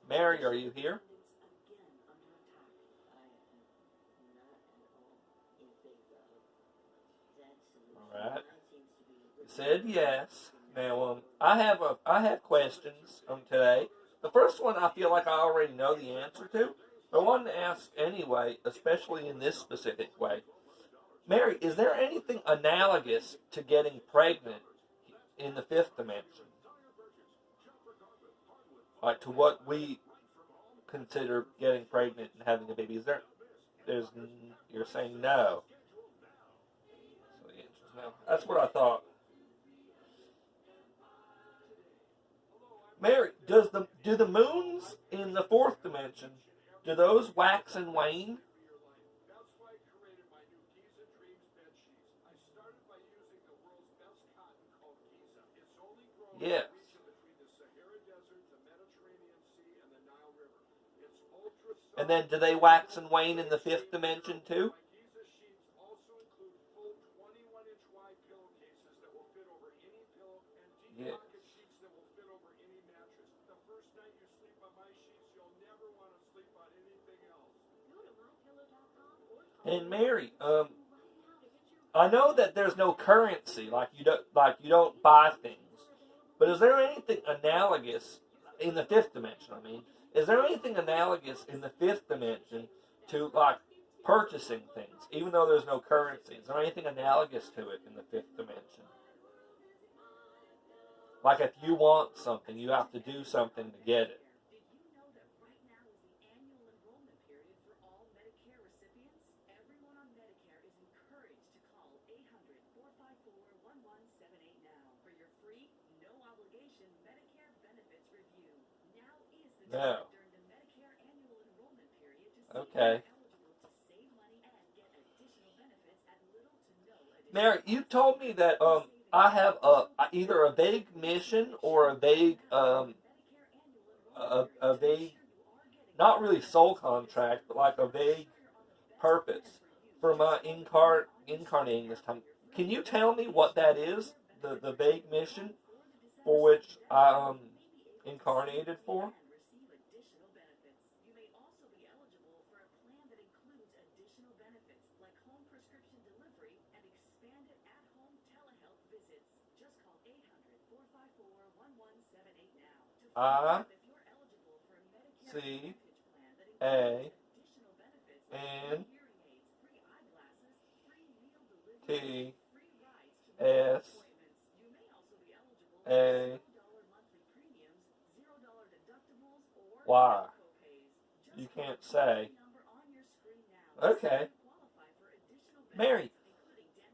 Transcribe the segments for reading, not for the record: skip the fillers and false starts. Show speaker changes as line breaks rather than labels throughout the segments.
Mary, are you here? All right. You said yes. Now, I have questions today. The first one I feel like I already know the answer to. But I wanted to ask anyway, especially in this specific way. Mary, is there anything analogous to getting pregnant in the fifth dimension? Like to what we consider getting pregnant and having a baby? Is there? You're saying no. So the answer is no. That's what I thought. Mary, do the moons in the fourth dimension, do those wax and wane? Yes. And then do they wax and wane in the fifth dimension too? Yeah. And Mary, I know that there's no currency, like you don't buy things. But is there anything analogous in the fifth dimension? I mean, is there anything analogous in the fifth dimension to like purchasing things, even though there's no currency? Is there anything analogous to it in the fifth dimension? Like if you want something, you have to do something to get it. No. Okay. Mary, you told me that I have either a vague mission or a vague, not really soul contract, but like a vague purpose for my incarnating this time. Can you tell me what that is? The vague mission for which I incarnated for? I C A N T S A Y. You can't say. Okay. Mary,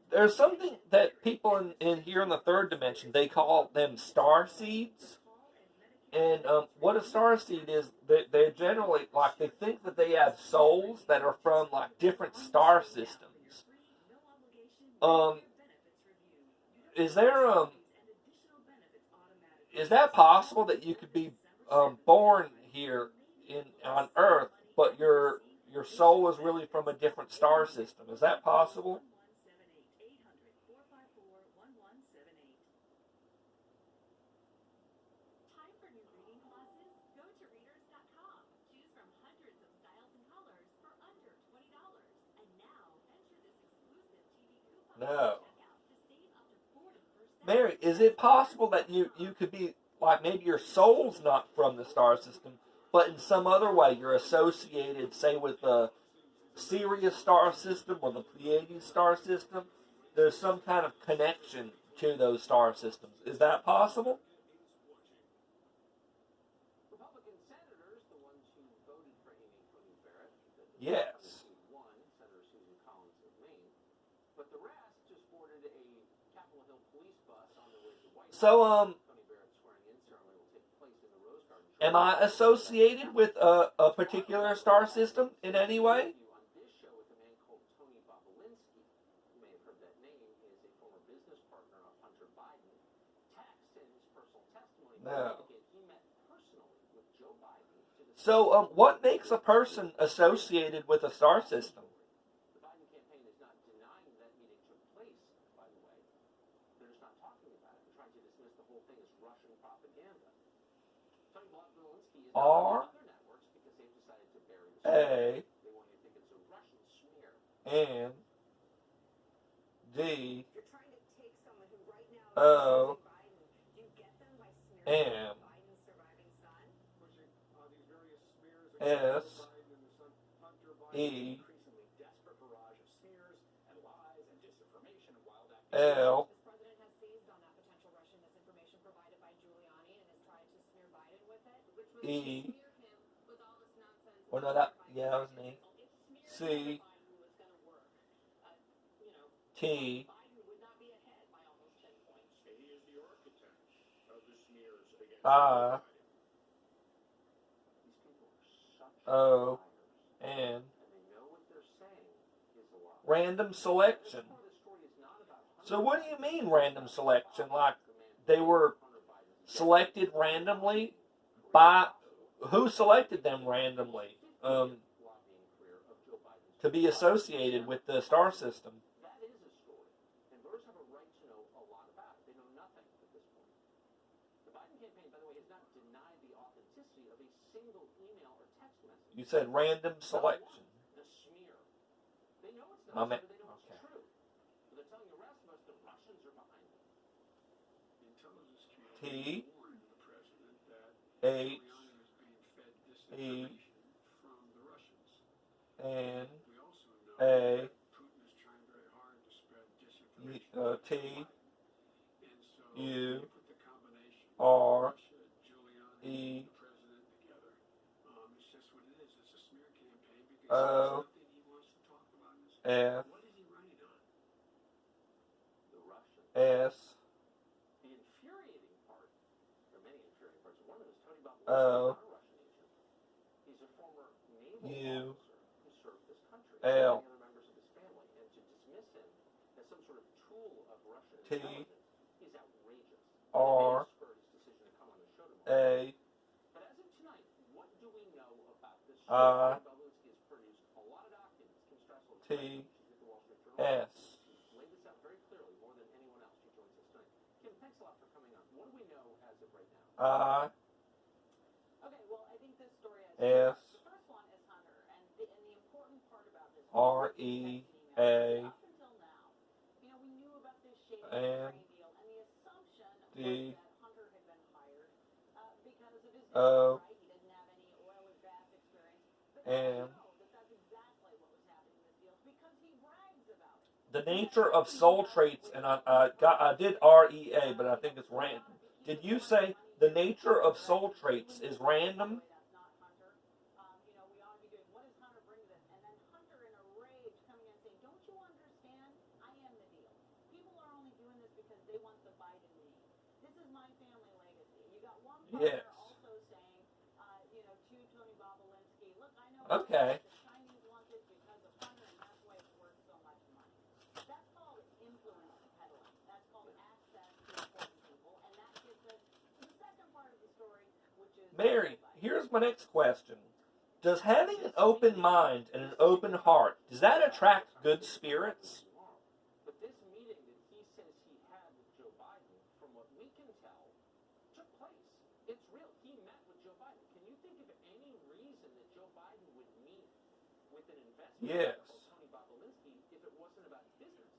there's something that people in here in the third dimension, they call them star seeds. And what a star seed is, they generally, like, they think that they have souls that are from, like, different star systems. Is there, is that possible that you could be born here on Earth, but your soul is really from a different star system? Is that possible? No. Mary, is it possible that you could be, like, maybe your soul's not from the star system, but in some other way you're associated, say, with the Sirius star system or the Pleiades star system? There's some kind of connection to those star systems. Is that possible? Yes. So, am I associated with a particular star system in any way? No. So, what makes a person associated with a star system? R A N D O M S E L E. Well, no, that was me. C T I O N. Random selection. So what do you mean random selection? Like they were selected randomly by who selected them randomly to be associated with the star system? You said random selection. My man. T H E N A T U R E O F S O U L T R A I T S. I S R E A N D O N. The nature of soul traits, and I did REA, but I think it's random. Did you say the nature of soul traits is random? Yes. Okay. Mary, here's my next question. Does having an open mind and an open heart, does that attract good spirits? Yes.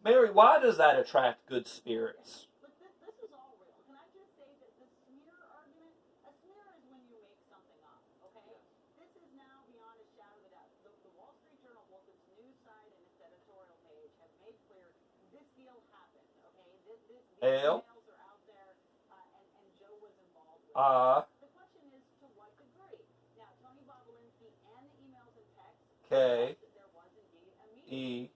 Mary, why does that attract good spirits? L I K E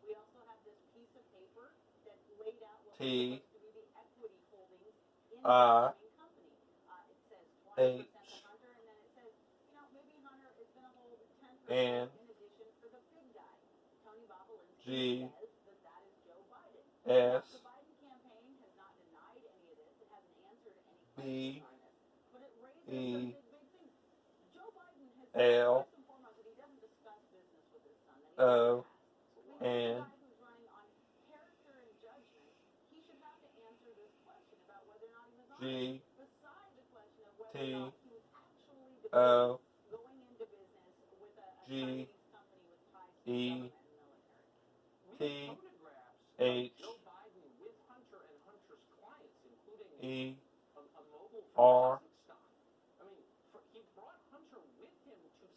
T I H N G S B E L O N G T O G E T H E R.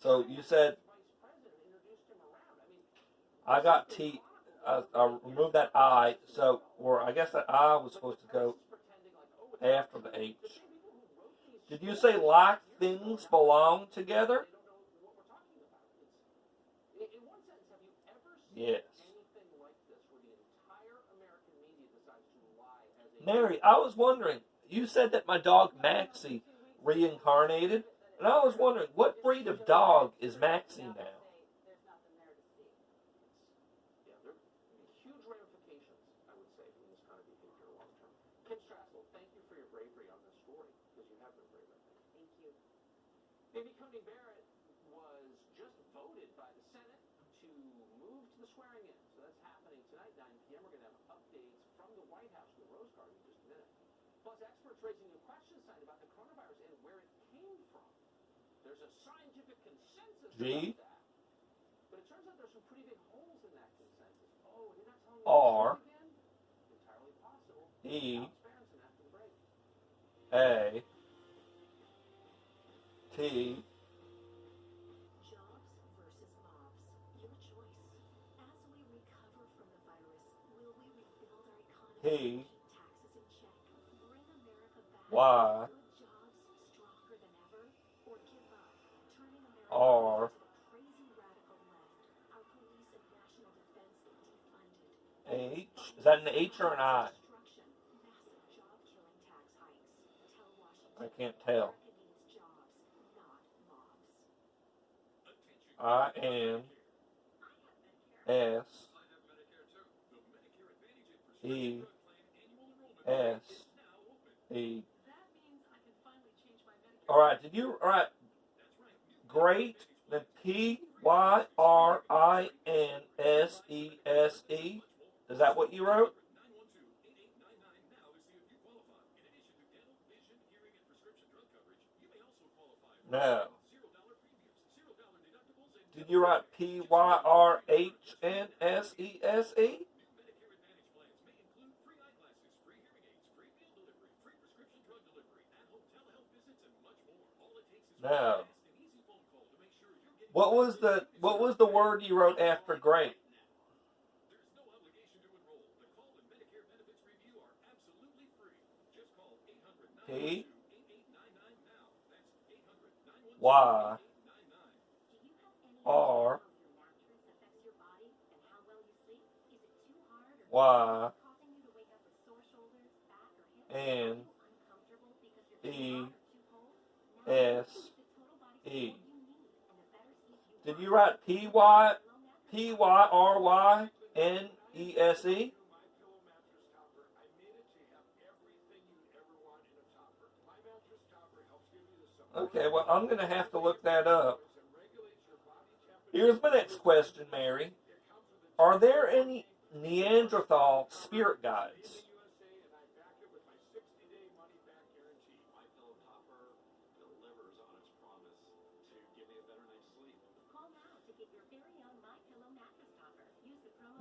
So you said I got T. I removed that I. So, or I guess that I was supposed to go after the H. Did you say like things belong together? Yes. Mary, I was wondering, you said that my dog Maxie reincarnated, and I was wondering, what breed of dog is Maxie now? G R E A T P Y R H. Is that an H or an I? I can't tell. INSEE All right, did you? All right, great. Then PYRINSESE. Is that what you wrote? No. Did you write PYRHNSESE? No. What was the word you wrote after great? P Y R Y N E S E. Did you write PYRYNESE? Okay, well, I'm going to have to look that up. Here's my next question, Mary. Are there any Neanderthal spirit guides?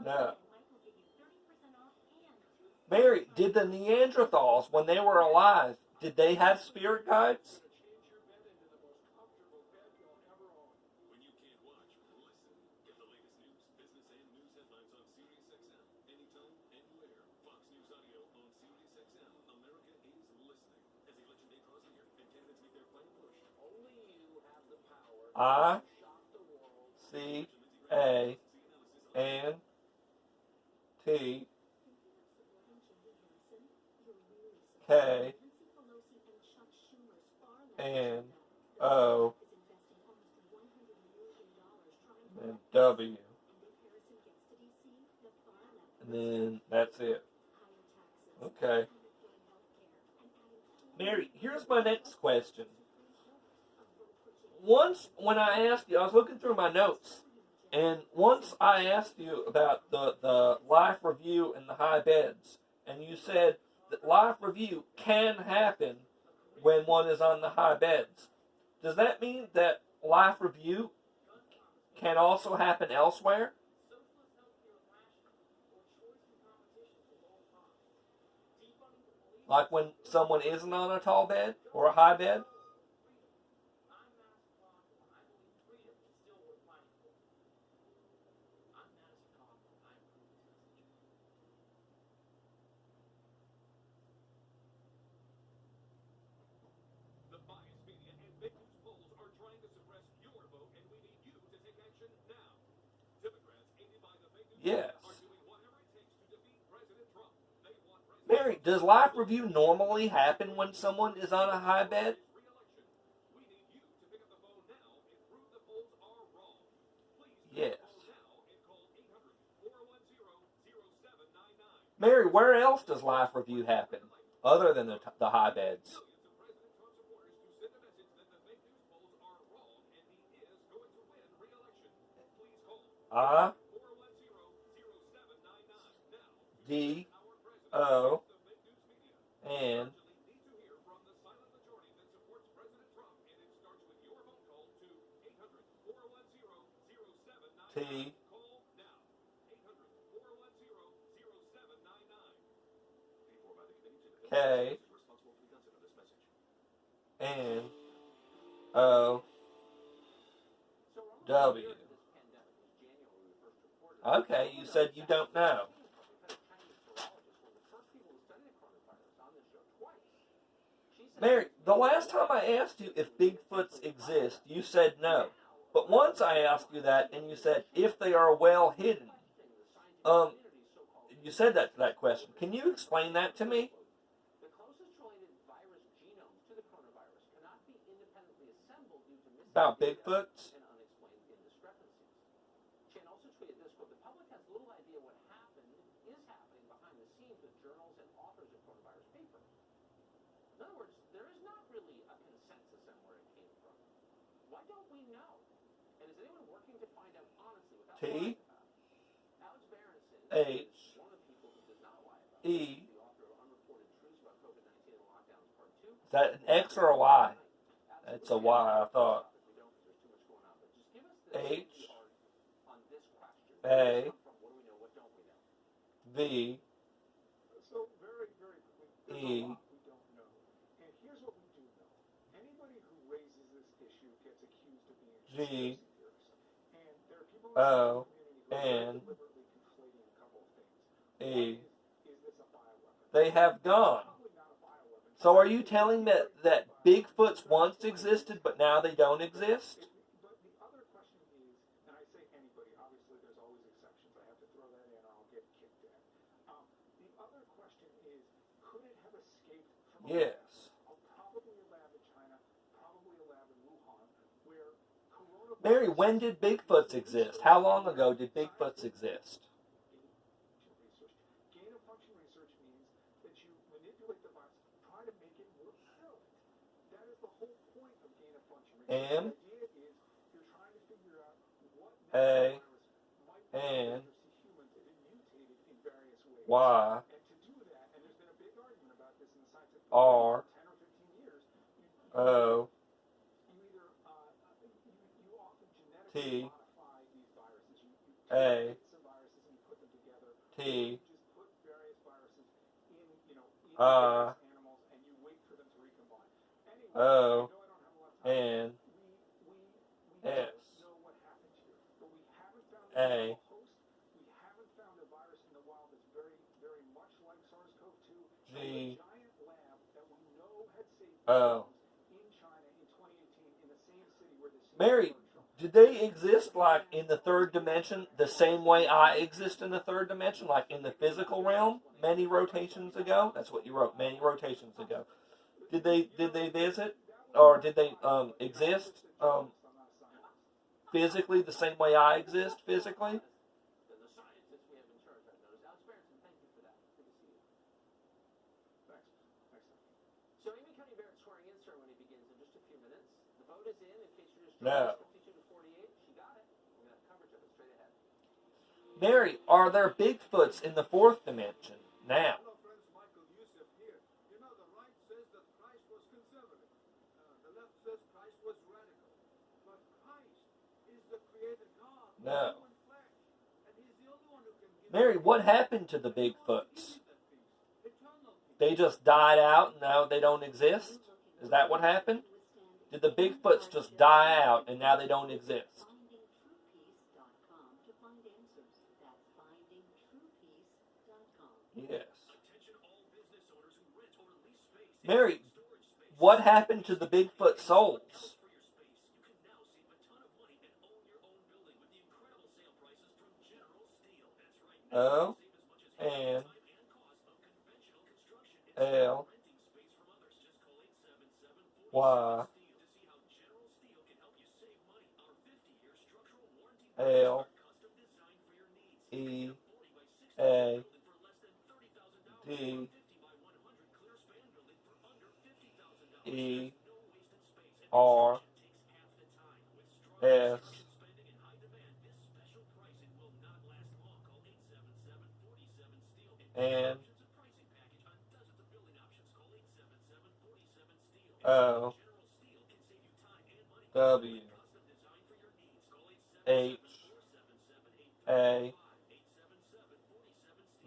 No. Mary, did the Neanderthals, when they were alive, did they have spirit guides? I C A N T K N O and W. And then that's it. Okay. Mary, here's my next question. Once, when I asked you, I was looking through my notes, and once I asked you about the life review and the high beds, and you said that live review can happen when one is on the high beds. Does that mean that live review can also happen elsewhere? Like when someone isn't on a tall bed or a high bed? Yes. Mary, does live review normally happen when someone is on a high bed? Yes. Mary, where else does live review happen other than the high beds? I D O N T K N O W. Okay, you said you don't know. Mary, the last time I asked you if Bigfoots exist, you said no. But once I asked you that, and you said if they are well hidden. You said that to that question. Can you explain that to me? About Bigfoots? T H E. Is that an X or a Y? It's a Y, I thought. H A V E G O N E. They have gone. So are you telling that Bigfoots once existed, but now they don't exist? Yes. Mary, when did Bigfoots exist? How long ago did Bigfoots exist? M A N Y R O T A T I O N S A G O. Mary, did they exist like in the third dimension the same way I exist in the third dimension, like in the physical realm many rotations ago? That's what you wrote, many rotations ago. Did they visit or did they exist physically the same way I exist physically? No. Mary, are there Bigfoots in the fourth dimension now?
that Christ was conservative. The left says Christ was radical. But Christ is the creator God in
No.
human flesh. And he's the only one who can give
Mary, what happened to the Bigfoots?
eternal peace.
They just died out and now they don't exist? Is that what happened? Did the Bigfoots just die out and now they don't exist? Yes. Mary, what happened to the Bigfoot souls? O N L Y L E A D E R S N O W H A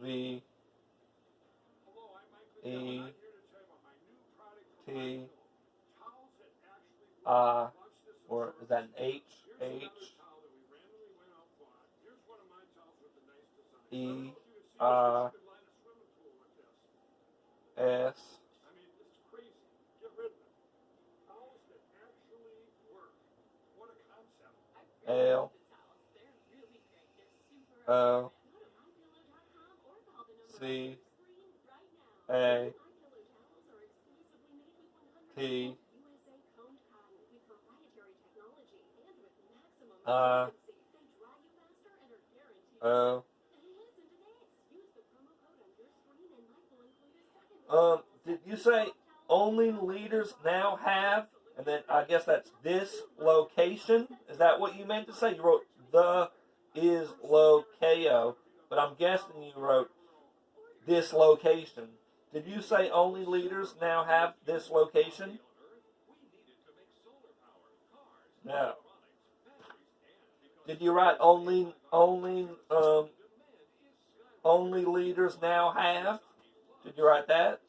V E T I, or is that an H? H E I S L O C A T I O. Did you say only leaders now have? And then I guess that's this location. Is that what you meant to say? You wrote the is locao, but I'm guessing you wrote this location. Did you say only leaders now have this location? No. Did you write only leaders now have? Did you write that?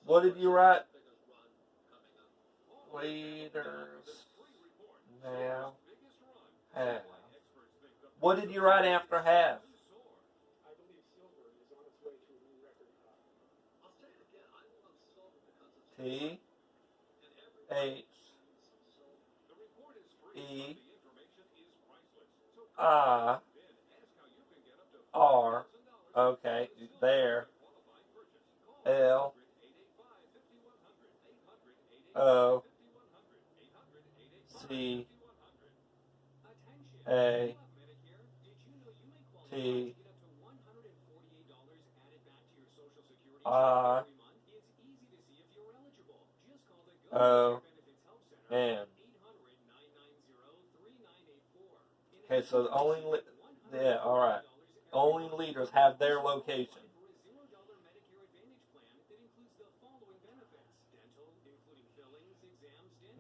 What did you write? Leaders now have. What did you write after have? T H E I R. Okay, there. L O C A T I O N. Okay, so the only yeah, all right. Only leaders have their location.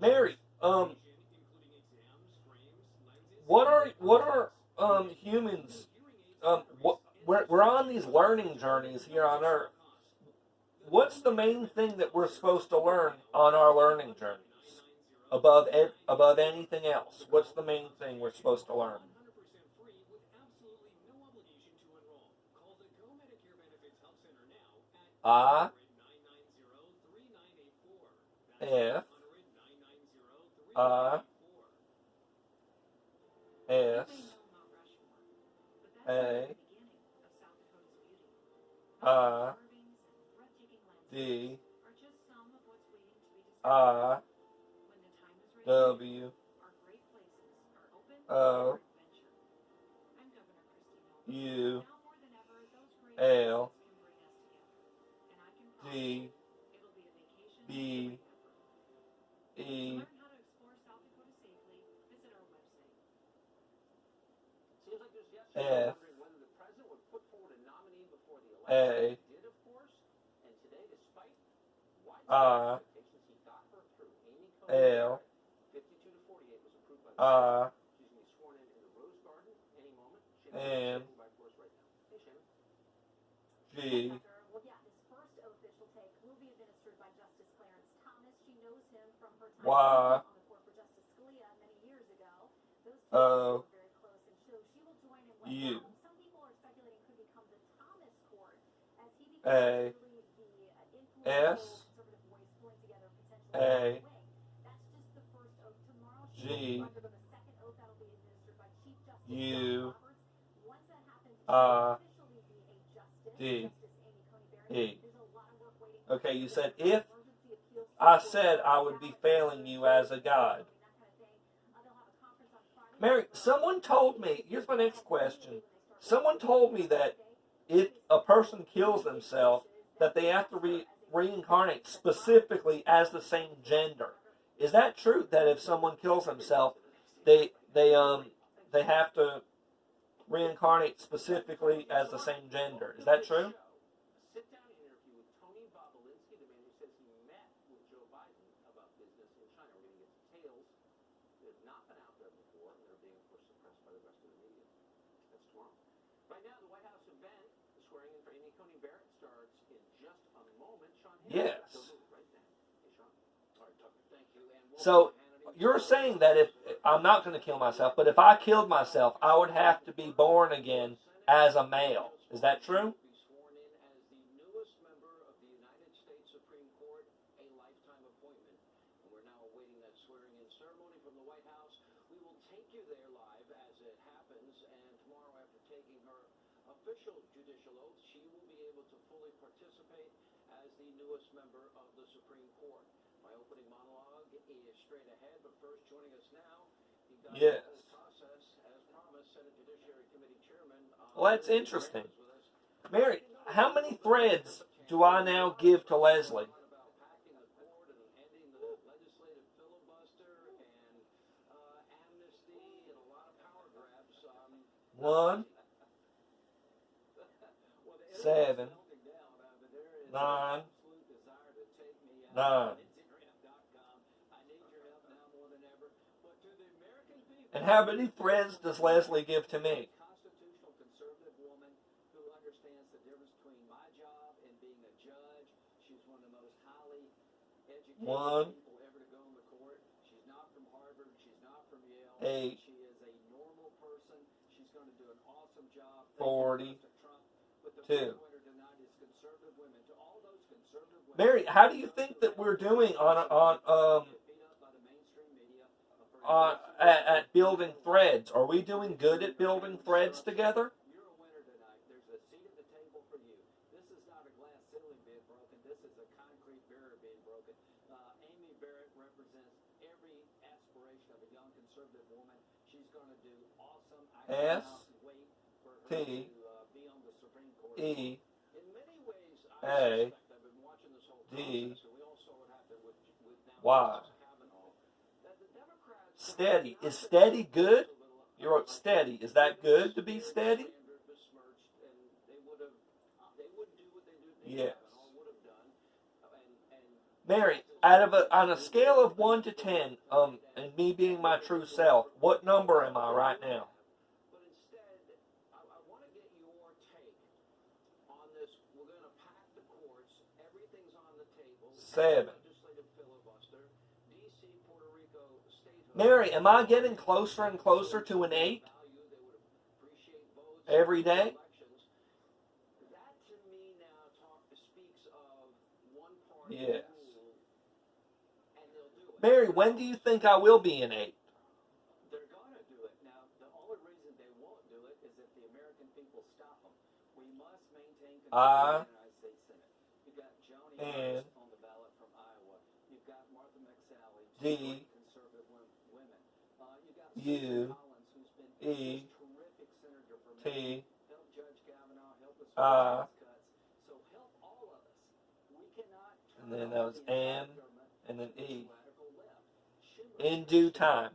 Mary, what are humans? We're on these learning journeys here on Earth. What's the main thing that we're supposed to learn on our learning journeys? Above anything else, what's the main thing we're supposed to learn? I F I S A I D I W O U L D B E F A I L I N G Y O U A S A G U I D E. Okay, you said if I said I would be failing you as a God. Mary, someone told me, here's my next question. Someone told me that if a person kills themselves, that they have to reincarnate specifically as the same gender. Is that true? That if someone kills themselves, they have to reincarnate specifically as the same gender? Is that true? Yes. So you're saying that if I'm not going to kill myself, but if I killed myself, I would have to be born again as a male. Is that true? Yes. Well, that's interesting. Mary, how many threads do I now give to Leslie? One, 7, 9, 9. And how many threads does Leslie give to me? One, 8, 42. Mary, how do you think that we're doing at building threads? Are we doing good at building threads together? S T E A D Y. Steady. Is steady good? You wrote steady. Is that good to be steady? Yes. Mary, on a scale of 1 to 10, and me being my true self, what number am I right now? 7. Mary, am I getting closer and closer to an 8 every day? Yes. Mary, when do you think I will be an 8? I N D U E T I, and then that was N, and then E. In due time.